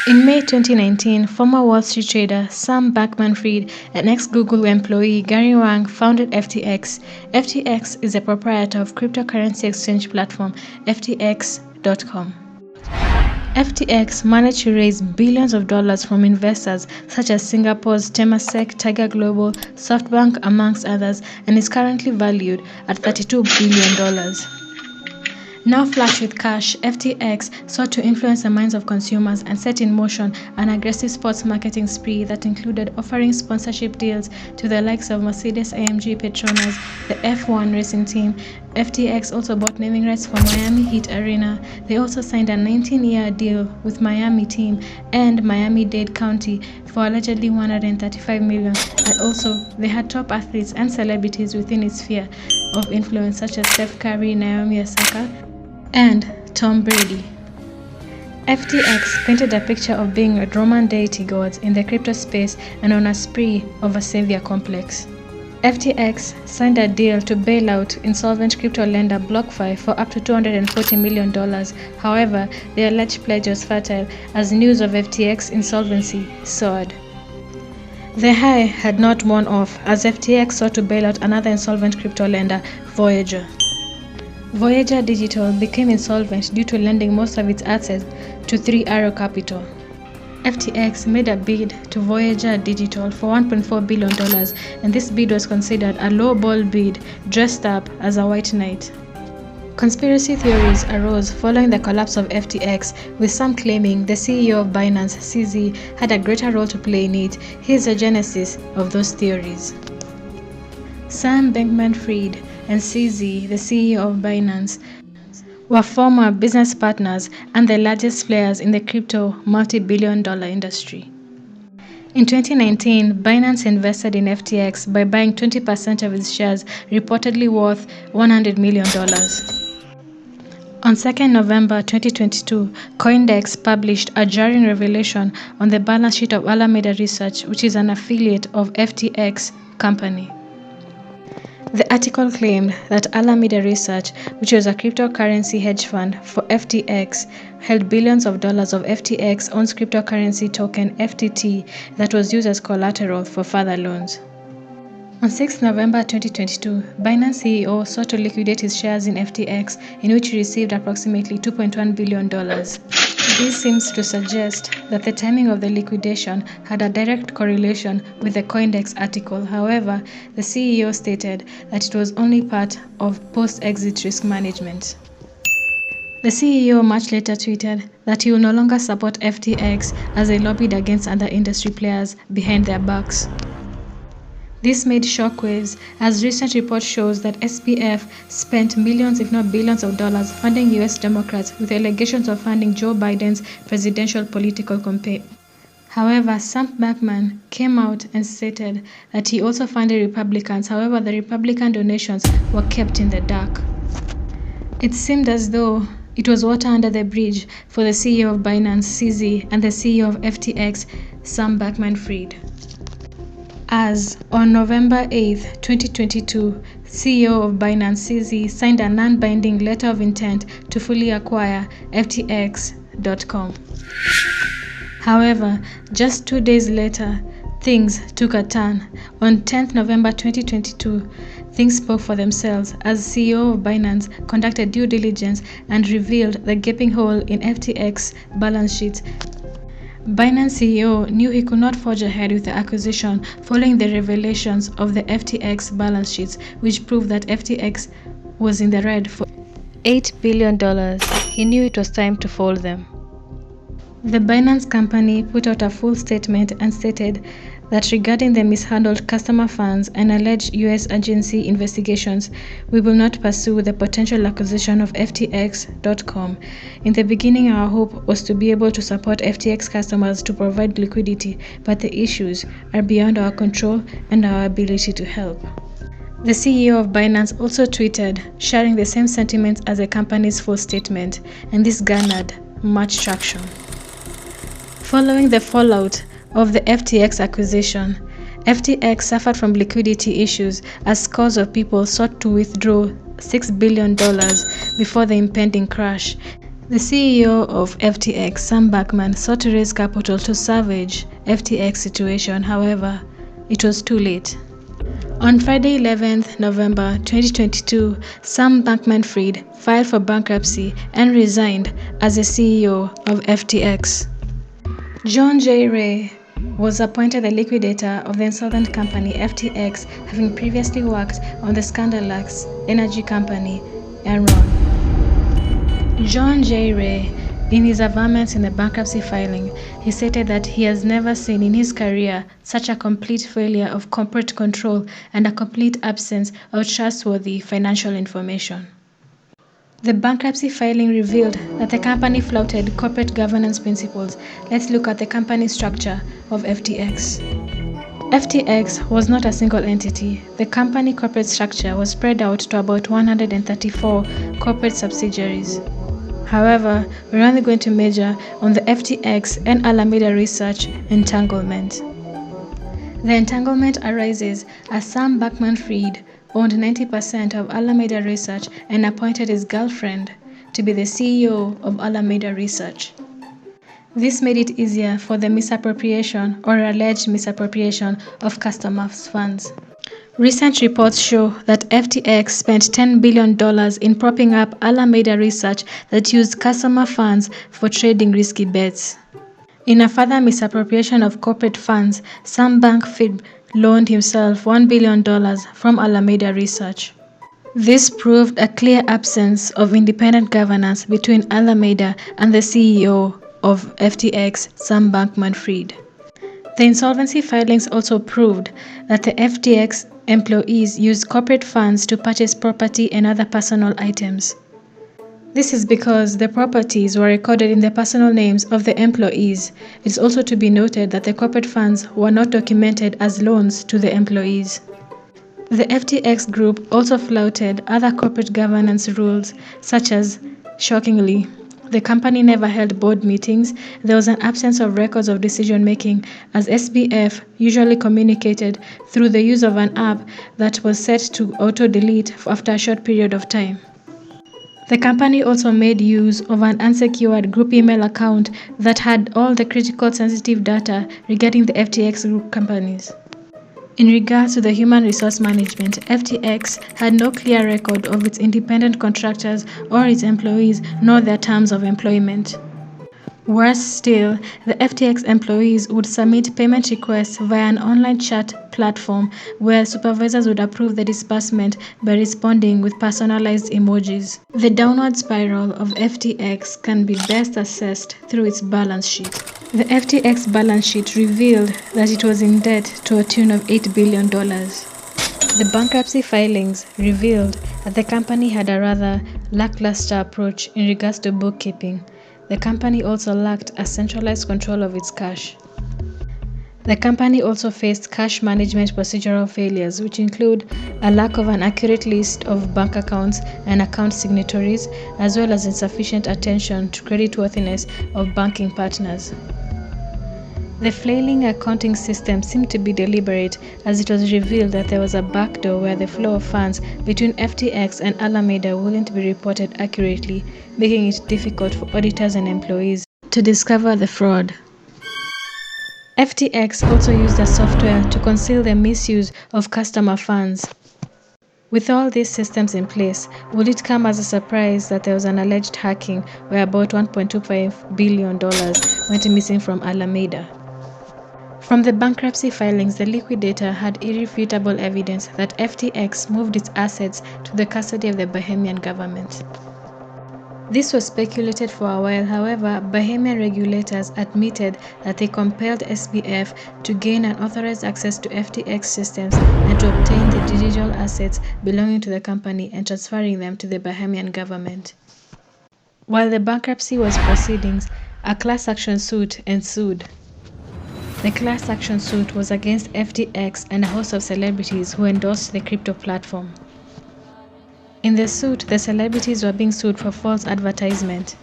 In May 2019, former Wall Street trader Sam Bankman-Fried and ex-Google employee Gary Wang founded FTX. FTX is a proprietor of cryptocurrency exchange platform FTX.com. FTX managed to raise billions of dollars from investors such as Singapore's Temasek, Tiger Global, SoftBank, amongst others, and is currently valued at $32 billion. Now flush with cash, FTX sought to influence the minds of consumers and set in motion an aggressive sports marketing spree that included offering sponsorship deals to the likes of Mercedes-AMG Petronas, the F1 racing team. FTX also bought naming rights for Miami Heat Arena. They also signed a 19-year deal with Miami team and Miami-Dade County for allegedly $135 million. And also, they had top athletes and celebrities within its sphere of influence such as Steph Curry, Naomi Osaka, and Tom Brady. FTX painted a picture of being a Roman deity gods in the crypto space and on a spree of a savior complex. FTX signed a deal to bail out insolvent crypto lender BlockFi for up to $240 million. However, the alleged pledge was fertile as news of FTX insolvency soared. The high had not worn off as FTX sought to bail out another insolvent crypto lender, Voyager. Voyager Digital became insolvent due to lending most of its assets to Three Arrow Capital. FTX made a bid to Voyager Digital for $1.4 billion, and this bid was considered a lowball bid dressed up as a white knight. Conspiracy theories arose following the collapse of FTX, with some claiming the CEO of BINANCE, CZ, had a greater role to play in it. Here's the genesis of those theories. Sam Bankman-Fried and CZ, the CEO of Binance, were former business partners and the largest players in the crypto multi-billion-dollar industry. In 2019, Binance invested in FTX by buying 20% of its shares, reportedly worth $100 million. On 2 November 2022, CoinDesk published a jarring revelation on the balance sheet of Alameda Research, which is an affiliate of FTX company. The article claimed that Alameda Research, which was a cryptocurrency hedge fund for FTX, held billions of dollars of FTX-owned cryptocurrency token FTT that was used as collateral for further loans. On 6 November 2022, Binance CEO sought to liquidate his shares in FTX, in which he received approximately $2.1 billion. This seems to suggest that the timing of the liquidation had a direct correlation with the CoinDesk article. However, the CEO stated that it was only part of post-exit risk management. The CEO much later tweeted that he will no longer support FTX as they lobbied against other industry players behind their backs. This made shockwaves as recent report shows that SBF spent millions if not billions of dollars funding US Democrats with allegations of funding Joe Biden's presidential political campaign. However, Sam Bankman came out and stated that he also funded Republicans. However, the Republican donations were kept in the dark. It seemed as though it was water under the bridge for the CEO of Binance, CZ, and the CEO of FTX, Sam Bankman-Fried. As on November 8, 2022, CEO of Binance, CZ, signed a non-binding letter of intent to fully acquire FTX.com. However, just 2 days later, things took a turn. On 10 November 2022, things spoke for themselves as CEO of Binance conducted due diligence and revealed the gaping hole in FTX balance sheet. Binance CEO knew he could not forge ahead with the acquisition following the revelations of the FTX balance sheets, which proved that FTX was in the red for $8 billion. He knew it was time to fold them. The Binance company put out a full statement and stated that regarding the mishandled customer funds and alleged US agency investigations, we will not pursue the potential acquisition of FTX.com. In the beginning, our hope was to be able to support FTX customers to provide liquidity, but the issues are beyond our control and our ability to help. The CEO of Binance also tweeted, sharing the same sentiments as the company's full statement, and this garnered much traction. Following the fallout of the FTX acquisition, FTX suffered from liquidity issues as scores of people sought to withdraw $6 billion before the impending crash. The CEO of FTX, Sam Bankman, sought to raise capital to salvage FTX situation. However, it was too late. On Friday, 11th November 2022, Sam Bankman-Fried filed for bankruptcy and resigned as the CEO of FTX. John J. Ray was appointed the liquidator of the insolvent company FTX, having previously worked on the scandalous energy company Enron. John J. Ray, in his averments in the bankruptcy filing, he stated that he has never seen in his career such a complete failure of corporate control and a complete absence of trustworthy financial information. The bankruptcy filing revealed that the company flouted corporate governance principles. Let's look at the company structure of FTX. FTX was not a single entity. The company corporate structure was spread out to about 134 corporate subsidiaries. However, we're only going to measure on the FTX and Alameda Research entanglement. The entanglement arises as Sam Bankman-Fried owned 90% of Alameda Research and appointed his girlfriend to be the CEO of Alameda Research. This made it easier for the misappropriation or alleged misappropriation of customers' funds. Recent reports show that FTX spent $10 billion in propping up Alameda Research that used customer funds for trading risky bets. In a further misappropriation of corporate funds, Sam Bankman-Fried loaned himself $1 billion from Alameda Research. This proved a clear absence of independent governance between Alameda and the CEO of FTX, Sam Bankman-Fried. The insolvency filings also proved that the FTX employees used corporate funds to purchase property and other personal items. This is because the properties were recorded in the personal names of the employees. It is also to be noted that the corporate funds were not documented as loans to the employees. The FTX group also flouted other corporate governance rules, such as, shockingly, the company never held board meetings. There was an absence of records of decision-making, as SBF usually communicated through the use of an app that was set to auto-delete after a short period of time. The company also made use of an unsecured group email account that had all the critical sensitive data regarding the FTX group companies. In regards to the human resource management, FTX had no clear record of its independent contractors or its employees, nor their terms of employment. Worse still, the FTX employees would submit payment requests via an online chat platform where supervisors would approve the disbursement by responding with personalized emojis. The downward spiral of FTX can be best assessed through its balance sheet. The FTX balance sheet revealed that it was in debt to a tune of $8 billion. The bankruptcy filings revealed that the company had a rather lackluster approach in regards to bookkeeping. The company also lacked a centralized control of its cash. The company also faced cash management procedural failures, which include a lack of an accurate list of bank accounts and account signatories, as well as insufficient attention to creditworthiness of banking partners. The flailing accounting system seemed to be deliberate, as it was revealed that there was a backdoor where the flow of funds between FTX and Alameda wouldn't be reported accurately, making it difficult for auditors and employees to discover the fraud. FTX also used a software to conceal the misuse of customer funds. With all these systems in place, would it come as a surprise that there was an alleged hacking where about $1.25 billion went missing from Alameda? From the bankruptcy filings, the liquidator had irrefutable evidence that FTX moved its assets to the custody of the Bahamian government. This was speculated for a while. However, Bahamian regulators admitted that they compelled SBF to gain unauthorized access to FTX systems and to obtain the digital assets belonging to the company and transferring them to the Bahamian government. While the bankruptcy was proceeding, a class action suit ensued. The class action suit was against FTX and a host of celebrities who endorsed the crypto platform. In the suit, the celebrities were being sued for false advertisement.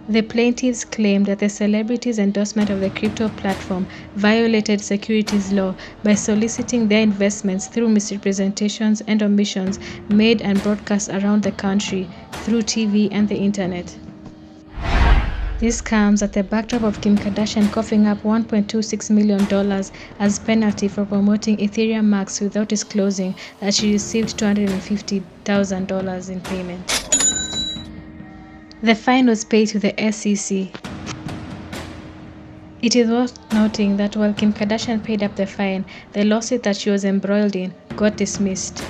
The plaintiffs claimed that the celebrities' endorsement of the crypto platform violated securities law by soliciting their investments through misrepresentations and omissions made and broadcast around the country through TV and the internet. This comes at the backdrop of Kim Kardashian coughing up $1.26 million as penalty for promoting Ethereum Max without disclosing that she received $250,000 in payment. The fine was paid to the SEC. It is worth noting that while Kim Kardashian paid up the fine, the lawsuit that she was embroiled in got dismissed.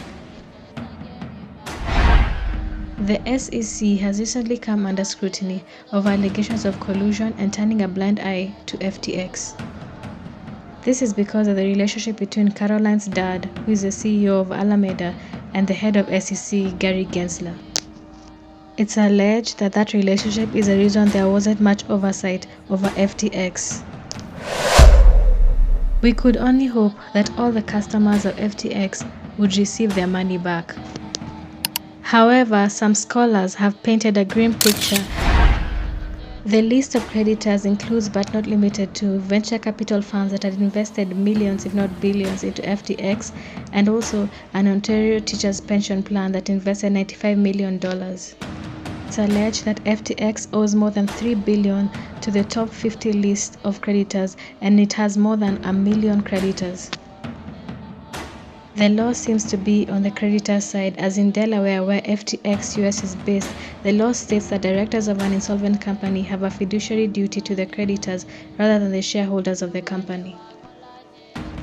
The SEC has recently come under scrutiny over allegations of collusion and turning a blind eye to FTX. This is because of the relationship between Caroline's dad, who is the CEO of Alameda, and the head of SEC, Gary Gensler. It's alleged that that relationship is the reason there wasn't much oversight over FTX. We could only hope that all the customers of FTX would receive their money back. However, some scholars have painted a grim picture. The list of creditors includes but not limited to venture capital funds that had invested millions if not billions into FTX, and also an Ontario teachers pension plan that invested $95 million. It's alleged that FTX owes more than $3 billion to the top 50 list of creditors, and it has more than 1 million creditors. The law seems to be on the creditor side, as in Delaware, where FTX US is based. The law states that directors of an insolvent company have a fiduciary duty to the creditors rather than the shareholders of the company.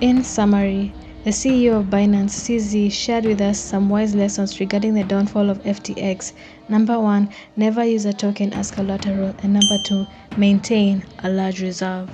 In summary, the CEO of BINANCE, CZ, shared with us some wise lessons regarding the downfall of FTX. Number 1, never use a token as collateral, and number 2, maintain a large reserve.